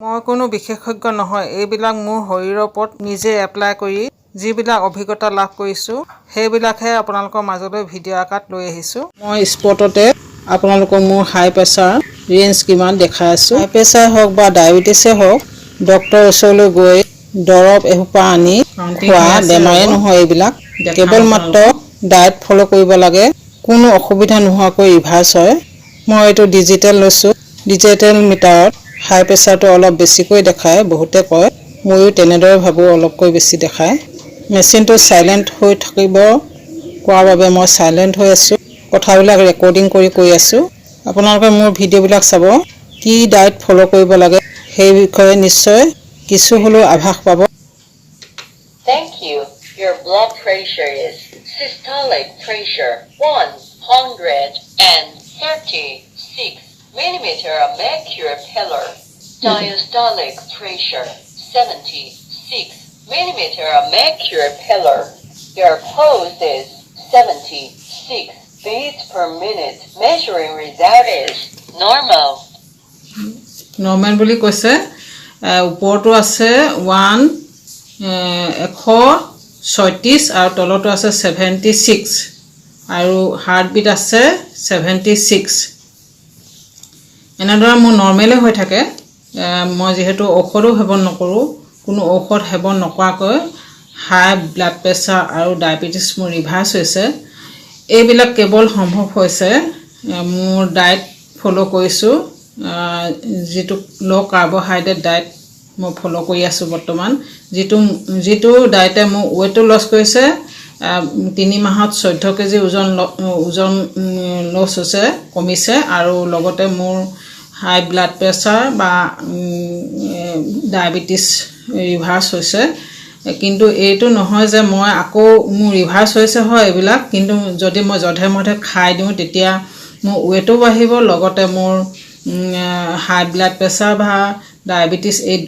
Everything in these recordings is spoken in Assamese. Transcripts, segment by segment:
মই কোনো বিশেষজ্ঞ নহয়, এইবিলাক মোৰ শৰীৰৰ ওপৰত নিজে এপ্লাই কৰি যিবিলাক অভিজ্ঞতা লাভ কৰিছোঁ সেইবিলাকহে আপোনালোকৰ মাজলৈ ভিডিঅ' আকাৰত লৈ আহিছোঁ। মই স্পটতে আপোনালোকক মোৰ হাই প্ৰেছাৰ ৰেঞ্জ কিমান দেখাই আছোঁ। হাই প্ৰেছাৰ হওক বা ডায়েবেটিছে হওক, ডক্তৰৰ ওচৰলৈ গৈ দৰৱ এসোপা আনি খোৱা বেমাৰে নহয়। এইবিলাক কেৱল মাত্ৰ ডায়েট ফ'ল' কৰিব লাগে, কোনো অসুবিধা নোহোৱাকৈ ৰিভাৰ্চ হয়। মই এইটো ডিজিটেল লৈছোঁ। ডিজিটেল মিটাৰত হাই প্ৰেছাৰটো অলপ বেছিকৈ দেখায়, বহুতে কয়, ময়ো তেনেদৰে ভাবোঁ অলপকৈ বেছি দেখায়। মেচিনটো চাইলেণ্ট হৈ থাকিব কোৱাৰ বাবে মই চাইলেণ্ট হৈ আছোঁ, কথাবিলাক ৰেকৰ্ডিং কৰি আছোঁ। আপোনালোকে মোৰ ভিডিঅ'বিলাক চাব, কি ডায়েট ফ'ল' কৰিব লাগে সেই বিষয়ে নিশ্চয় কিছু হ'লেও আভাস পাব। Thank you. Your blood pressure is systolic pressure 136 millimeter of mercury pillar. Diastolic pressure 76 millimeter of mercury pillar. Your pulse is 76 beats per minute. Measuring result is normal. Normal বুলি কৈছে। ওপৰটো আছে 136 আৰু তলতো আছে 76 আৰু হাৰ্টবিট আছে 76। এনেদৰে মোৰ নৰ্মেলে হৈ থাকে। মই যিহেতু ঔষধো সেৱন নকৰোঁ, কোনো ঔষধ সেৱন নকৰাকৈ হাই ব্লাড প্ৰেছাৰ আৰু ডায়েবেটিছ মোৰ ৰিভাৰ্চ হৈছে। এইবিলাক কেৱল সম্ভৱ হৈছে মোৰ ডায়েট ফ'ল' কৰিছোঁ, যিটো ল' কাৰ্বহাইড্ৰেট ডায়েট মই ফ'ল' কৰি আছোঁ বৰ্তমান। যিটো ডায়েটে মোৰ ৱেইটো লছ কৰিছে। 3 মাহত 14 কেজি ওজন লছ হৈছে, কমিছে, আৰু লগতে মোৰ হাই ব্লাড প্ৰেছাৰ বা ডায়েবেটিছ ৰিভাৰ্চ হৈছে। কিন্তু এইটো নহয় যে মই আকৌ মোৰ ৰিভাৰ্চ হৈছে হয় এইবিলাক, কিন্তু যদি মই যধে মধে খাই দিওঁ তেতিয়া মোৰ ৱেইটো বাঢ়িব, লগতে মোৰ হাই ব্লাড প্ৰেছাৰ বা ডায়েবেটিছ এই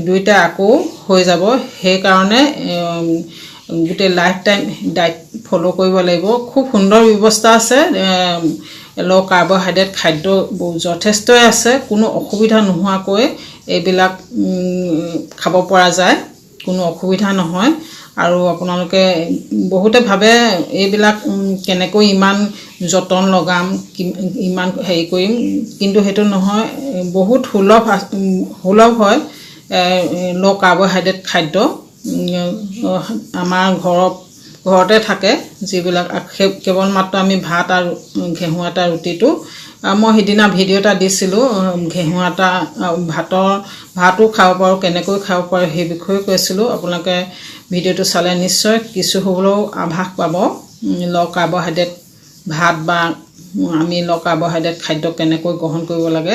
দুইটা আকৌ হৈ যাব। সেইকাৰণে গোটেই লাইফ টাইম ডায়েট ফ'ল' কৰিব লাগিব। খুব সুন্দৰ ব্যৱস্থা আছে, ল' কাৰ্বহাইড্ৰেট খাদ্য যথেষ্টই আছে, কোনো অসুবিধা নোহোৱাকৈ এইবিলাক খাব পৰা যায়, কোনো অসুবিধা নহয়। আৰু আপোনালোকে বহুতে ভাবে এইবিলাক কেনেকৈ ইমান যতন লগাম, ইমান হেৰি কৰিম, কিন্তু সেইটো নহয়, বহুত সুলভ হয়। ল' কাৰ্বহাইড্ৰেট খাদ্য আমাৰ ঘৰতে থাকে, যিবিলাক কেৱল মাত্ৰ আমি ভাত আৰু ঘেঁহু আটা ৰুটিটো। মই সিদিনা ভিডিঅ' এটা দিছিলোঁ, ঘেঁহু আটা ভাতো খাব পাৰোঁ, কেনেকৈ খাব পাৰোঁ সেই বিষয়ে কৈছিলোঁ। আপোনালোকে ভিডিঅ'টো চালে নিশ্চয় কিছু হ'লেও আভাস পাব ল' কাৰ্বহাইড্ৰেট ভাত বা আমি ল' কাৰ্বহাইড্ৰেট খাদ্য কেনেকৈ গ্ৰহণ কৰিব লাগে।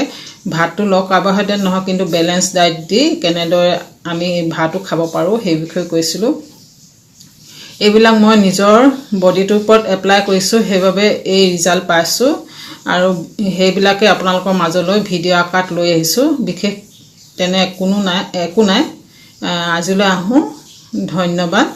ভাতটো ল' কাৰ্বহাইড্ৰেট নহয়, কিন্তু বেলেঞ্চ ডায়েট দি কেনেদৰে আমি ভাতো খাব পাৰোঁ সেই বিষয়ে কৈছিলোঁ। এইবিলাক মই নিজৰ বডিটোৰ ওপৰত এপ্লাই কৰিছোঁ, সেইবাবে এই ৰিজাল্ট পাইছোঁ, আৰু সেইবিলাকে আপোনালোকৰ মাজলৈ ভিডিঅ' আকাৰত লৈ আহিছোঁ। বিশেষ তেনে একো নাই। আজিলৈ আহোঁ, ধন্যবাদ।